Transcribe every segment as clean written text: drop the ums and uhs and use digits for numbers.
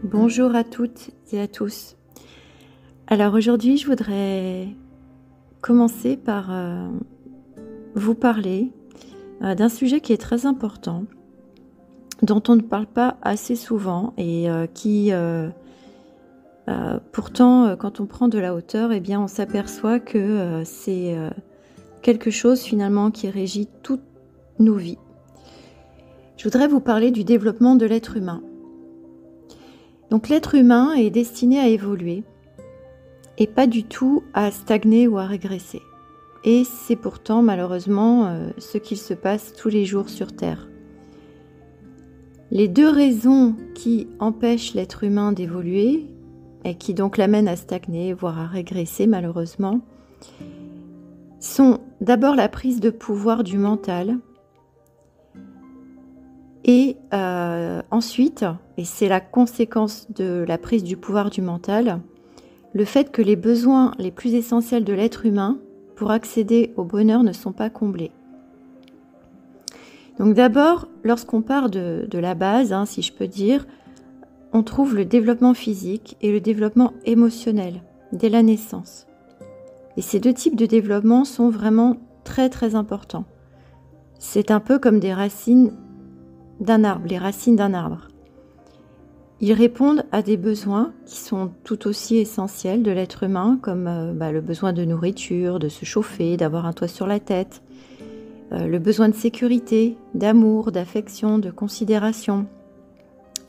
Bonjour à toutes et à tous. Alors aujourd'hui, je voudrais commencer par vous parler d'un sujet qui est très important, dont on ne parle pas assez souvent et qui pourtant, quand on prend de la hauteur, eh bien, on s'aperçoit que c'est quelque chose finalement qui régit toutes nos vies. Je voudrais vous parler du développement de l'être humain. Donc l'être humain est destiné à évoluer et pas du tout à stagner ou à régresser. Et c'est pourtant malheureusement ce qu'il se passe tous les jours sur Terre. Les deux raisons qui empêchent l'être humain d'évoluer et qui donc l'amènent à stagner, voire à régresser malheureusement, sont d'abord la prise de pouvoir du mental et ensuite, et c'est la conséquence de la prise du pouvoir du mental, le fait que les besoins les plus essentiels de l'être humain pour accéder au bonheur ne sont pas comblés. Donc d'abord, lorsqu'on part de la base, si je peux dire, on trouve le développement physique et le développement émotionnel dès la naissance. Et ces deux types de développement sont vraiment très très importants. C'est un peu comme des racines d'un arbre, les racines d'un arbre. Ils répondent à des besoins qui sont tout aussi essentiels de l'être humain, comme le besoin de nourriture, de se chauffer, d'avoir un toit sur la tête, le besoin de sécurité, d'amour, d'affection, de considération,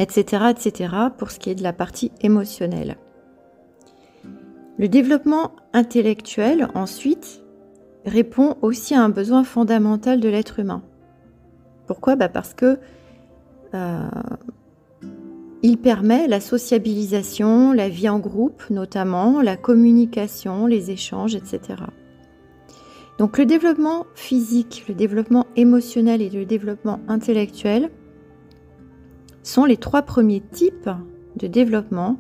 etc., etc., pour ce qui est de la partie émotionnelle. Le développement intellectuel, ensuite, répond aussi à un besoin fondamental de l'être humain. Pourquoi ? Parce que il permet la sociabilisation, la vie en groupe notamment, la communication, les échanges, etc. Donc le développement physique, le développement émotionnel et le développement intellectuel sont les trois premiers types de développement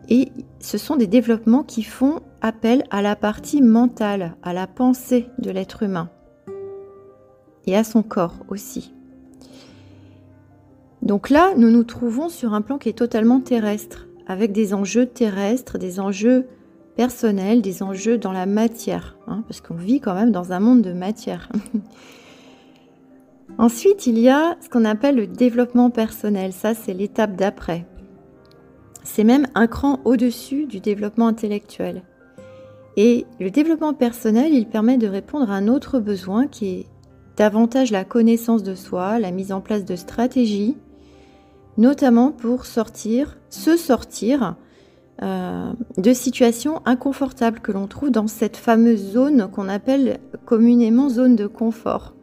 et ce sont des développements qui font appel à la partie mentale, à la pensée de l'être humain et à son corps aussi. Donc là, nous nous trouvons sur un plan qui est totalement terrestre, avec des enjeux terrestres, des enjeux personnels, des enjeux dans la matière, parce qu'on vit quand même dans un monde de matière. Ensuite, il y a ce qu'on appelle le développement personnel, ça c'est l'étape d'après. C'est même un cran au-dessus du développement intellectuel. Et le développement personnel, il permet de répondre à un autre besoin qui est davantage la connaissance de soi, la mise en place de stratégies, notamment pour se sortir de situations inconfortables que l'on trouve dans cette fameuse zone qu'on appelle communément zone de confort.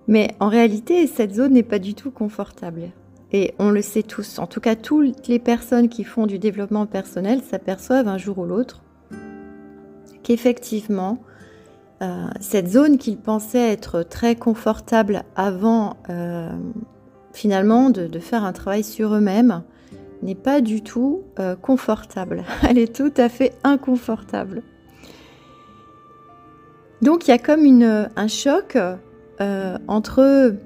Mais en réalité, cette zone n'est pas du tout confortable. Et on le sait tous, en tout cas toutes les personnes qui font du développement personnel s'aperçoivent un jour ou l'autre qu'effectivement, cette zone qu'ils pensaient être très confortable avant finalement de faire un travail sur eux-mêmes n'est pas du tout confortable. Elle est tout à fait inconfortable. Donc il y a comme un choc entre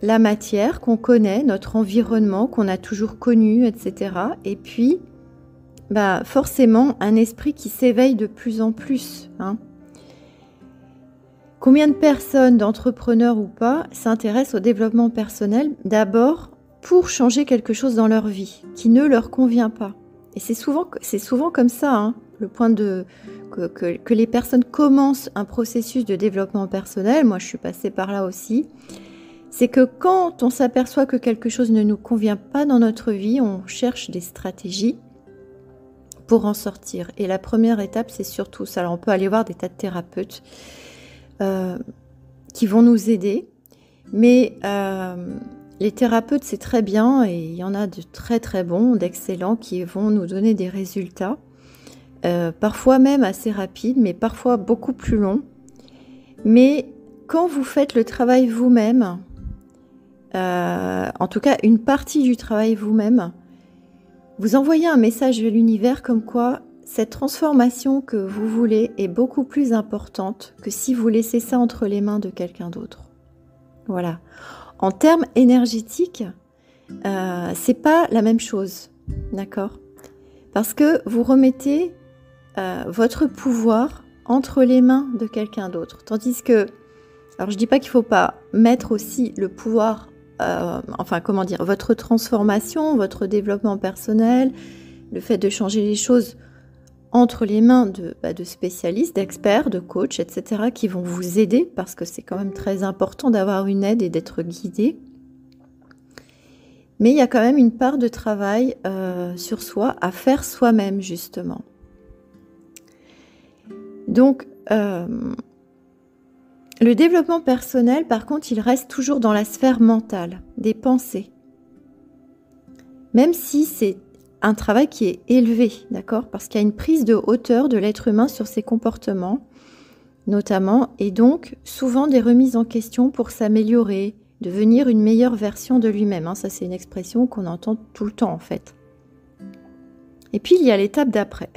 la matière qu'on connaît, notre environnement qu'on a toujours connu, etc. Et puis forcément un esprit qui s'éveille de plus en plus. Combien de personnes, d'entrepreneurs ou pas, s'intéressent au développement personnel d'abord pour changer quelque chose dans leur vie qui ne leur convient pas. Et c'est souvent comme ça, le point que les personnes commencent un processus de développement personnel, moi je suis passée par là aussi, c'est que quand on s'aperçoit que quelque chose ne nous convient pas dans notre vie, on cherche des stratégies pour en sortir. Et la première étape, c'est surtout ça. Alors on peut aller voir des tas de thérapeutes qui vont nous aider, mais les thérapeutes c'est très bien et il y en a de très très bons, d'excellents qui vont nous donner des résultats, parfois même assez rapides, mais parfois beaucoup plus longs. Mais quand vous faites le travail vous-même, en tout cas une partie du travail vous-même, vous envoyez un message à l'univers comme quoi cette transformation que vous voulez est beaucoup plus importante que si vous laissez ça entre les mains de quelqu'un d'autre. Voilà. En termes énergétiques, c'est pas la même chose, d'accord? Parce que vous remettez votre pouvoir entre les mains de quelqu'un d'autre. Tandis que, alors je dis pas qu'il faut pas mettre aussi le pouvoir, votre transformation, votre développement personnel, le fait de changer les choses entre les mains de spécialistes, d'experts, de coachs, etc., qui vont vous aider, parce que c'est quand même très important d'avoir une aide et d'être guidé. Mais il y a quand même une part de travail sur soi à faire soi-même, justement. Donc, le développement personnel, par contre, il reste toujours dans la sphère mentale, des pensées. Même si c'est un travail qui est élevé, d'accord? Parce qu'il y a une prise de hauteur de l'être humain sur ses comportements, notamment, et donc souvent des remises en question pour s'améliorer, devenir une meilleure version de lui-même. Ça, c'est une expression qu'on entend tout le temps, en fait. Et puis, il y a l'étape d'après.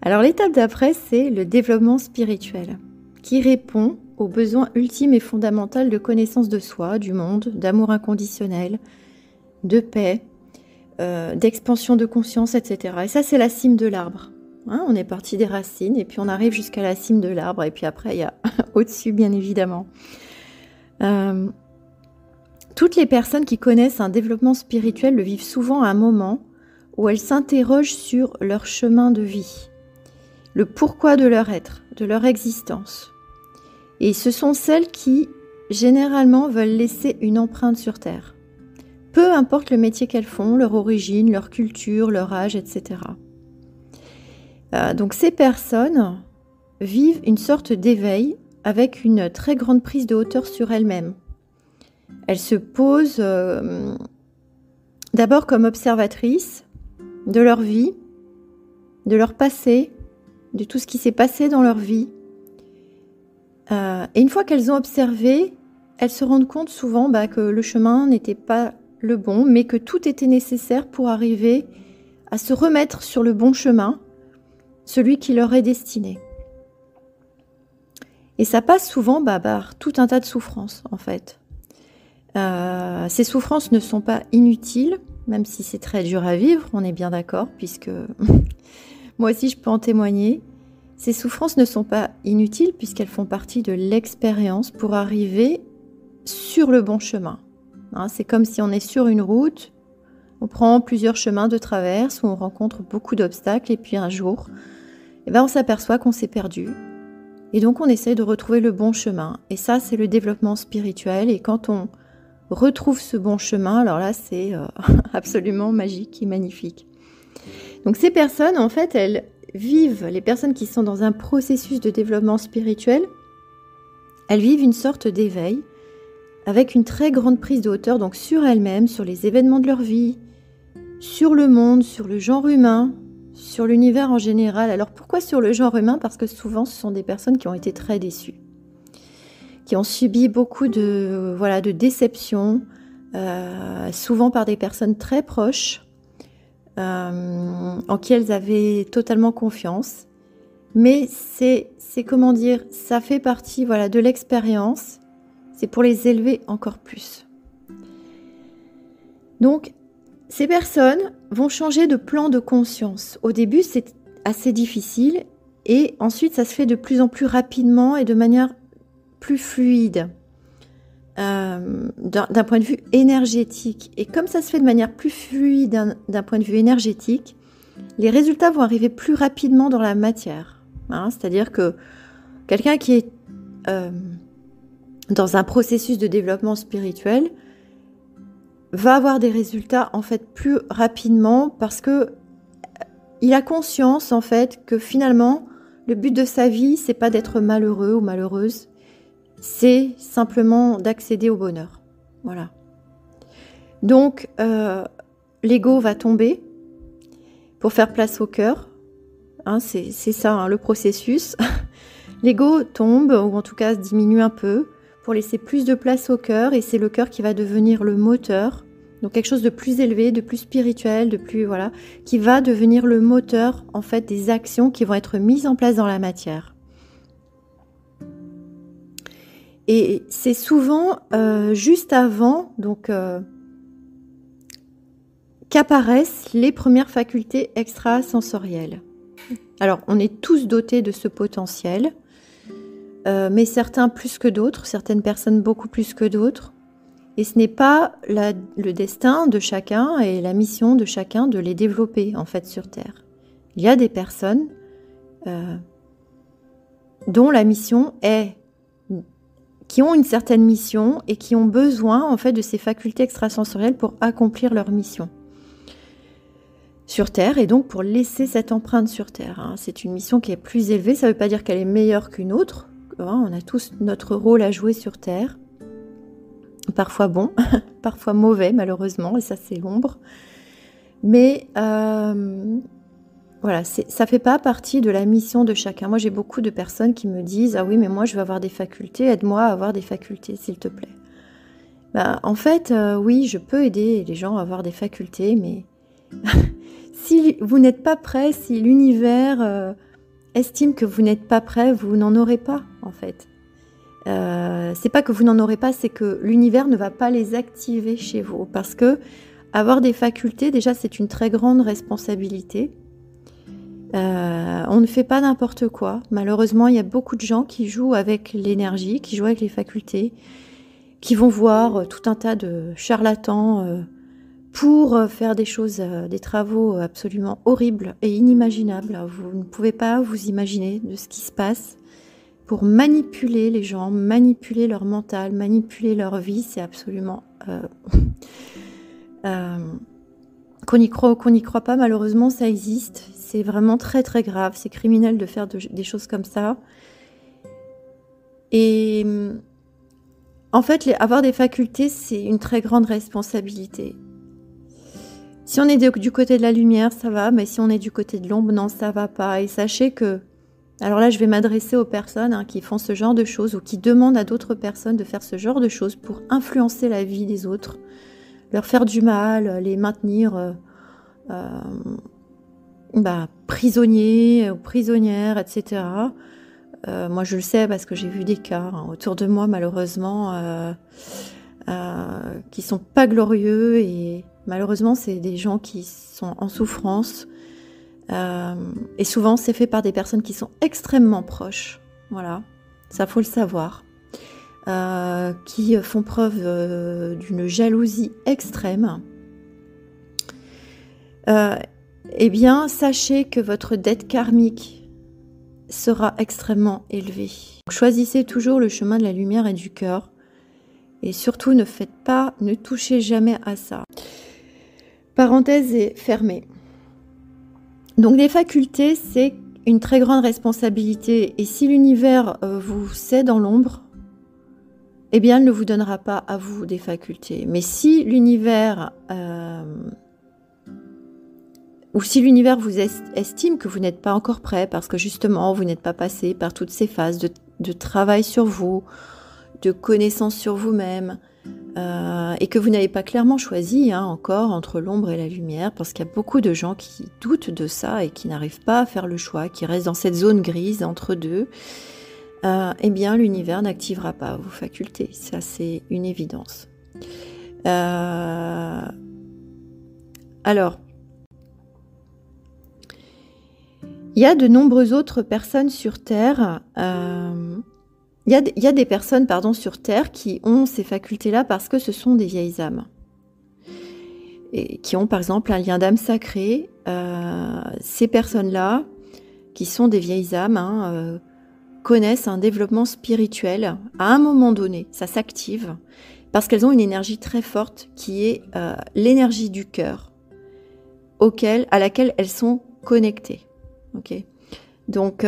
Alors, l'étape d'après, c'est le développement spirituel, qui répond aux besoins ultimes et fondamentaux de connaissance de soi, du monde, d'amour inconditionnel, de paix, d'expansion de conscience, etc. Et ça, c'est la cime de l'arbre. On est parti des racines et puis on arrive jusqu'à la cime de l'arbre et puis après, il y a au-dessus, bien évidemment. Toutes les personnes qui connaissent un développement spirituel le vivent souvent à un moment où elles s'interrogent sur leur chemin de vie, le pourquoi de leur être, de leur existence. Et ce sont celles qui, généralement, veulent laisser une empreinte sur Terre. Peu importe le métier qu'elles font, leur origine, leur culture, leur âge, etc. Donc ces personnes vivent une sorte d'éveil avec une très grande prise de hauteur sur elles-mêmes. Elles se posent d'abord comme observatrices de leur vie, de leur passé, de tout ce qui s'est passé dans leur vie. Et une fois qu'elles ont observé, elles se rendent compte souvent que le chemin n'était pas le bon, mais que tout était nécessaire pour arriver à se remettre sur le bon chemin, celui qui leur est destiné. Et ça passe souvent par tout un tas de souffrances, en fait. Ces souffrances ne sont pas inutiles, même si c'est très dur à vivre, on est bien d'accord, puisque moi aussi je peux en témoigner. Ces souffrances ne sont pas inutiles puisqu'elles font partie de l'expérience pour arriver sur le bon chemin. C'est comme si on est sur une route, on prend plusieurs chemins de traverse où on rencontre beaucoup d'obstacles et puis un jour, on s'aperçoit qu'on s'est perdu. Et donc on essaie de retrouver le bon chemin. Et ça, c'est le développement spirituel. Et quand on retrouve ce bon chemin, alors là, c'est absolument magique et magnifique. Donc ces personnes, en fait, elles vivent, les personnes qui sont dans un processus de développement spirituel, elles vivent une sorte d'éveil avec une très grande prise de hauteur, donc sur elles-mêmes, sur les événements de leur vie, sur le monde, sur le genre humain, sur l'univers en général. Alors pourquoi sur le genre humain? Parce que souvent ce sont des personnes qui ont été très déçues, qui ont subi beaucoup de déceptions, souvent par des personnes très proches, en qui elles avaient totalement confiance. Mais c'est comment dire, ça fait partie de l'expérience, c'est pour les élever encore plus. Donc, ces personnes vont changer de plan de conscience. Au début, c'est assez difficile et ensuite, ça se fait de plus en plus rapidement et de manière plus fluide d'un point de vue énergétique. Et comme ça se fait de manière plus fluide d'un point de vue énergétique, les résultats vont arriver plus rapidement dans la matière. C'est-à-dire que quelqu'un qui est dans un processus de développement spirituel va avoir des résultats en fait plus rapidement parce que il a conscience en fait que finalement le but de sa vie c'est pas d'être malheureux ou malheureuse, c'est simplement d'accéder au bonheur. Voilà. Donc l'ego va tomber pour faire place au cœur. C'est ça le processus. L'ego tombe ou en tout cas se diminue un peu pour laisser plus de place au cœur et c'est le cœur qui va devenir le moteur, donc quelque chose de plus élevé, de plus spirituel, de plus qui va devenir le moteur en fait des actions qui vont être mises en place dans la matière. Et c'est souvent juste avant, donc qu'apparaissent les premières facultés extrasensorielles. Alors, on est tous dotés de ce potentiel, mais certains plus que d'autres, certaines personnes beaucoup plus que d'autres. Et ce n'est pas le destin de chacun et la mission de chacun de les développer, en fait, sur Terre. Il y a des personnes dont la mission est... qui ont une certaine mission et qui ont besoin, en fait, de ces facultés extrasensorielles pour accomplir leur mission sur Terre, et donc pour laisser cette empreinte sur Terre. Hein. C'est une mission qui est plus élevée, ça ne veut pas dire qu'elle est meilleure qu'une autre. Hein. On a tous notre rôle à jouer sur Terre. Parfois bon, parfois mauvais, malheureusement, et ça, c'est l'ombre. Mais voilà, ça ne fait pas partie de la mission de chacun. Moi, j'ai beaucoup de personnes qui me disent « Ah oui, mais moi, je veux avoir des facultés, aide-moi à avoir des facultés, s'il te plaît. » En fait, oui, je peux aider les gens à avoir des facultés, mais si vous n'êtes pas prêt, si l'univers estime que vous n'êtes pas prêt, vous n'en aurez pas, en fait. C'est pas que vous n'en aurez pas, c'est que l'univers ne va pas les activer chez vous. Parce que avoir des facultés, déjà, c'est une très grande responsabilité. On ne fait pas n'importe quoi. Malheureusement, il y a beaucoup de gens qui jouent avec l'énergie, qui jouent avec les facultés, qui vont voir tout un tas de charlatans pour faire des choses, des travaux absolument horribles et inimaginables. Vous ne pouvez pas vous imaginer de ce qui se passe pour manipuler les gens, manipuler leur mental, manipuler leur vie. C'est absolument... qu'on y croit ou qu'on n'y croit pas, malheureusement, ça existe. C'est vraiment très très grave. C'est criminel de faire des choses comme ça. Et en fait, avoir des facultés, c'est une très grande responsabilité. Si on est du côté de la lumière, ça va, mais si on est du côté de l'ombre, non, ça va pas. Et sachez que, alors là, je vais m'adresser aux personnes qui font ce genre de choses ou qui demandent à d'autres personnes de faire ce genre de choses pour influencer la vie des autres, leur faire du mal, les maintenir prisonniers ou prisonnières, etc. Moi, je le sais parce que j'ai vu des cas autour de moi, malheureusement, qui sont pas glorieux, et malheureusement, c'est des gens qui sont en souffrance. Et souvent, c'est fait par des personnes qui sont extrêmement proches. Voilà, ça faut le savoir. Qui font preuve d'une jalousie extrême. Eh bien, sachez que votre dette karmique sera extrêmement élevée. Choisissez toujours le chemin de la lumière et du cœur. Et surtout, ne touchez jamais à ça. Parenthèse est fermée. Donc, les facultés, c'est une très grande responsabilité. Et si l'univers vous sait dans l'ombre, eh bien, il ne vous donnera pas à vous des facultés. Mais si l'univers... ou si l'univers vous estime que vous n'êtes pas encore prêt, parce que justement, vous n'êtes pas passé par toutes ces phases de travail sur vous, de connaissance sur vous-même, et que vous n'avez pas clairement choisi encore entre l'ombre et la lumière, parce qu'il y a beaucoup de gens qui doutent de ça et qui n'arrivent pas à faire le choix, qui restent dans cette zone grise entre deux, eh bien l'univers n'activera pas vos facultés. Ça, c'est une évidence. Alors, il y a de nombreuses autres personnes sur Terre. Il y a des personnes sur Terre qui ont ces facultés-là parce que ce sont des vieilles âmes. Et qui ont par exemple un lien d'âme sacré. Ces personnes-là, qui sont des vieilles âmes, connaissent un développement spirituel à un moment donné. Ça s'active parce qu'elles ont une énergie très forte qui est l'énergie du cœur à laquelle elles sont connectées. Okay. Donc,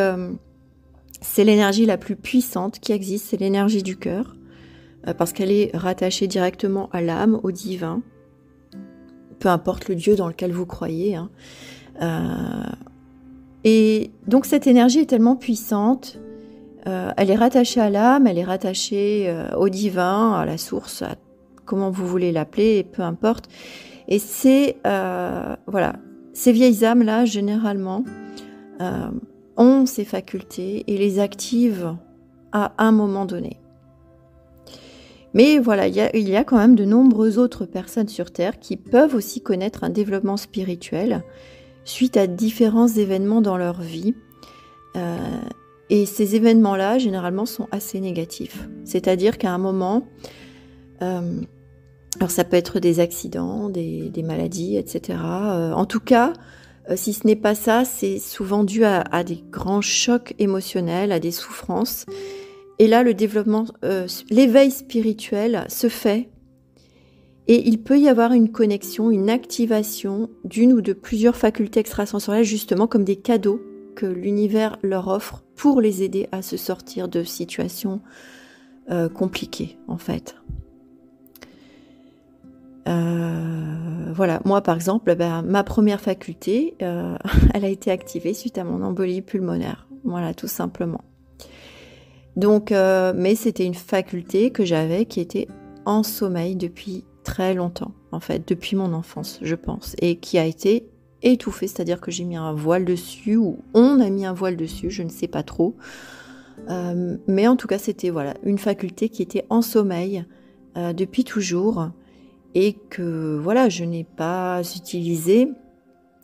c'est l'énergie la plus puissante qui existe, c'est l'énergie du cœur, parce qu'elle est rattachée directement à l'âme, au divin, peu importe le Dieu dans lequel vous croyez. Et donc, cette énergie est tellement puissante, elle est rattachée à l'âme, elle est rattachée au divin, à la source, à comment vous voulez l'appeler, peu importe. Et c'est, voilà, ces vieilles âmes-là, généralement, ont ces facultés et les activent à un moment donné. Mais voilà, il y a quand même de nombreuses autres personnes sur Terre qui peuvent aussi connaître un développement spirituel suite à différents événements dans leur vie. Et ces événements-là, généralement, sont assez négatifs. C'est-à-dire qu'à un moment, alors ça peut être des accidents, des maladies, etc. En tout cas, si ce n'est pas ça, c'est souvent dû à des grands chocs émotionnels, à des souffrances. Et là, le développement, l'éveil spirituel se fait et il peut y avoir une connexion, une activation d'une ou de plusieurs facultés extrasensorielles, justement comme des cadeaux que l'univers leur offre pour les aider à se sortir de situations compliquées, en fait. Voilà, moi par exemple, ma première faculté, elle a été activée suite à mon embolie pulmonaire. Voilà, tout simplement. Donc, mais c'était une faculté que j'avais qui était en sommeil depuis très longtemps, en fait, depuis mon enfance, je pense, et qui a été étouffée, c'est-à-dire que j'ai mis un voile dessus, ou on a mis un voile dessus, je ne sais pas trop. Mais en tout cas, c'était voilà, une faculté qui était en sommeil depuis toujours, et que voilà, je n'ai pas utilisée,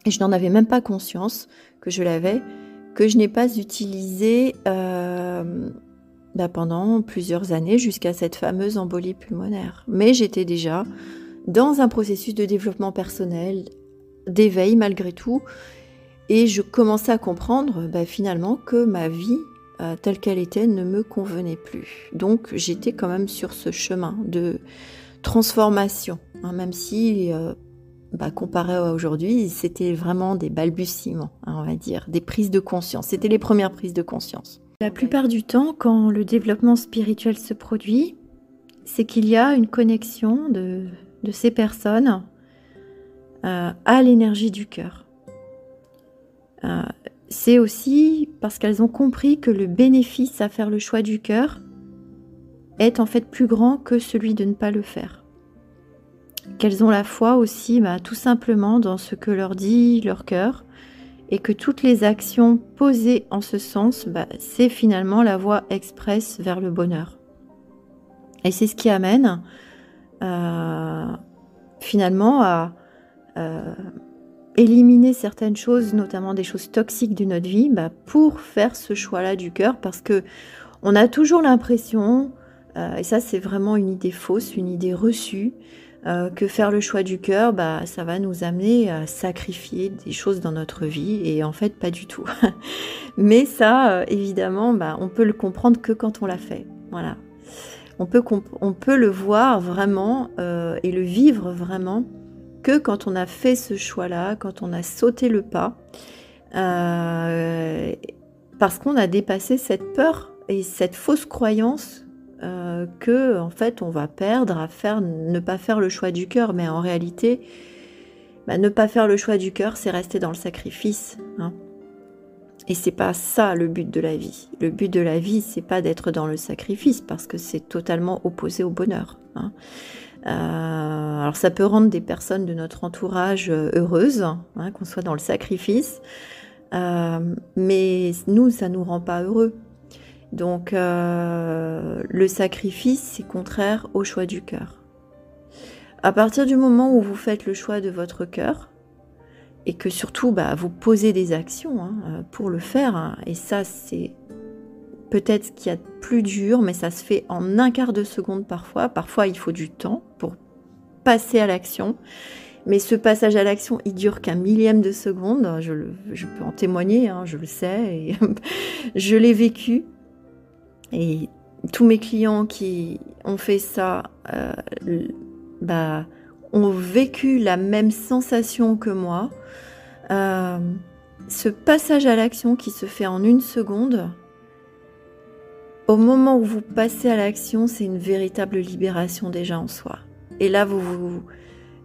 et je n'en avais même pas conscience que je l'avais, que je n'ai pas utilisée pendant plusieurs années jusqu'à cette fameuse embolie pulmonaire. Mais j'étais déjà dans un processus de développement personnel, d'éveil malgré tout, et je commençais à comprendre finalement que ma vie telle qu'elle était ne me convenait plus. Donc j'étais quand même sur ce chemin de transformation, hein, même si comparé à aujourd'hui, c'était vraiment des balbutiements, hein, on va dire, des prises de conscience. C'était les premières prises de conscience. La plupart du temps, quand le développement spirituel se produit, c'est qu'il y a une connexion de ces personnes à l'énergie du cœur. C'est aussi parce qu'elles ont compris que le bénéfice à faire le choix du cœur est en fait plus grand que celui de ne pas le faire. Qu'elles ont la foi aussi tout simplement dans ce que leur dit leur cœur, et que toutes les actions posées en ce sens, c'est finalement la voie express vers le bonheur. Et c'est ce qui amène finalement à éliminer certaines choses, notamment des choses toxiques de notre vie, pour faire ce choix-là du cœur, parce que on a toujours l'impression, et ça c'est vraiment une idée fausse, une idée reçue, que faire le choix du cœur, ça va nous amener à sacrifier des choses dans notre vie, et en fait pas du tout. Mais ça, évidemment, on peut le comprendre que quand on l'a fait. Voilà. On peut le voir vraiment et le vivre vraiment que quand on a fait ce choix-là, quand on a sauté le pas, parce qu'on a dépassé cette peur et cette fausse croyance que en fait on va perdre à ne pas faire le choix du cœur. Mais en réalité, ne pas faire le choix du cœur, c'est rester dans le sacrifice, hein. Et c'est pas ça le but de la vie. Le but de la vie, c'est pas d'être dans le sacrifice, parce que c'est totalement opposé au bonheur, hein. Alors ça peut rendre des personnes de notre entourage heureuses, hein, qu'on soit dans le sacrifice, mais nous, ça nous rend pas heureux. Donc le sacrifice, c'est contraire au choix du cœur. À partir du moment où vous faites le choix de votre cœur, et que surtout vous posez des actions pour le faire, hein, et ça c'est peut-être ce qu'il y a de plus dur, mais ça se fait en un quart de seconde parfois. Parfois il faut du temps pour passer à l'action, mais ce passage à l'action, il dure qu'un millième de seconde. Je peux en témoigner, hein, je le sais, et je l'ai vécu. Et tous mes clients qui ont fait ça ont vécu la même sensation que moi. Ce passage à l'action qui se fait en une seconde, au moment où vous passez à l'action, c'est une véritable libération déjà en soi. Et là,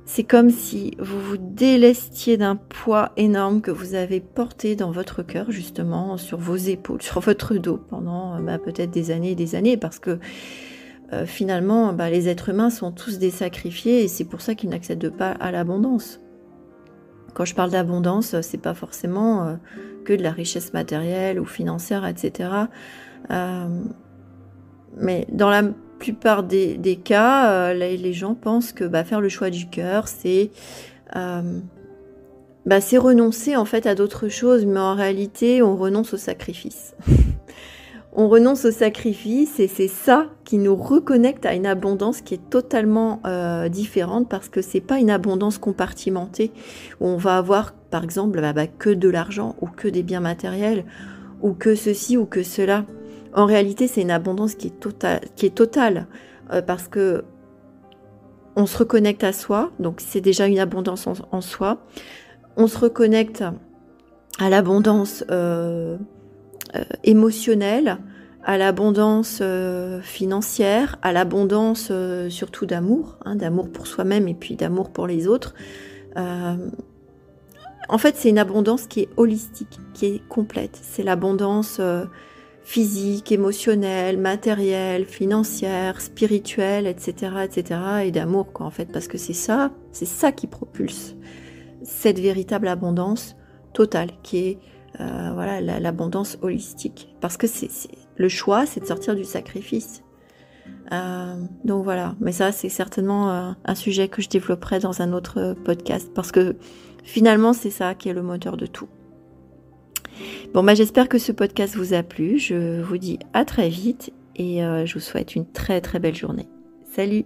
c'est comme si vous vous délestiez d'un poids énorme que vous avez porté dans votre cœur, justement, sur vos épaules, sur votre dos, pendant peut-être des années et des années, parce que finalement, les êtres humains sont tous des sacrifiés, et c'est pour ça qu'ils n'accèdent pas à l'abondance. Quand je parle d'abondance, c'est pas forcément que de la richesse matérielle ou financière, etc. Mais dans la plupart des cas, les gens pensent que faire le choix du cœur, c'est renoncer en fait à d'autres choses, mais en réalité, on renonce au sacrifice. On renonce au sacrifice et c'est ça qui nous reconnecte à une abondance qui est totalement différente, parce que c'est pas une abondance compartimentée où on va avoir par exemple que de l'argent ou que des biens matériels ou que ceci ou que cela. En réalité, c'est une abondance qui est totale parce que on se reconnecte à soi, donc c'est déjà une abondance en soi. On se reconnecte à l'abondance émotionnelle, à l'abondance financière, à l'abondance surtout d'amour, d'amour pour soi-même et puis d'amour pour les autres. En fait, c'est une abondance qui est holistique, qui est complète. C'est l'abondance physique, émotionnelle, matérielle, financière, spirituelle, etc., etc., et d'amour, quoi, en fait, parce que c'est ça qui propulse cette véritable abondance totale, qui est l'abondance holistique. Parce que le choix, c'est de sortir du sacrifice. Donc voilà, mais ça, c'est certainement un sujet que je développerai dans un autre podcast, parce que finalement, c'est ça qui est le moteur de tout. Bon, j'espère que ce podcast vous a plu. Je vous dis à très vite et je vous souhaite une très très belle journée. Salut!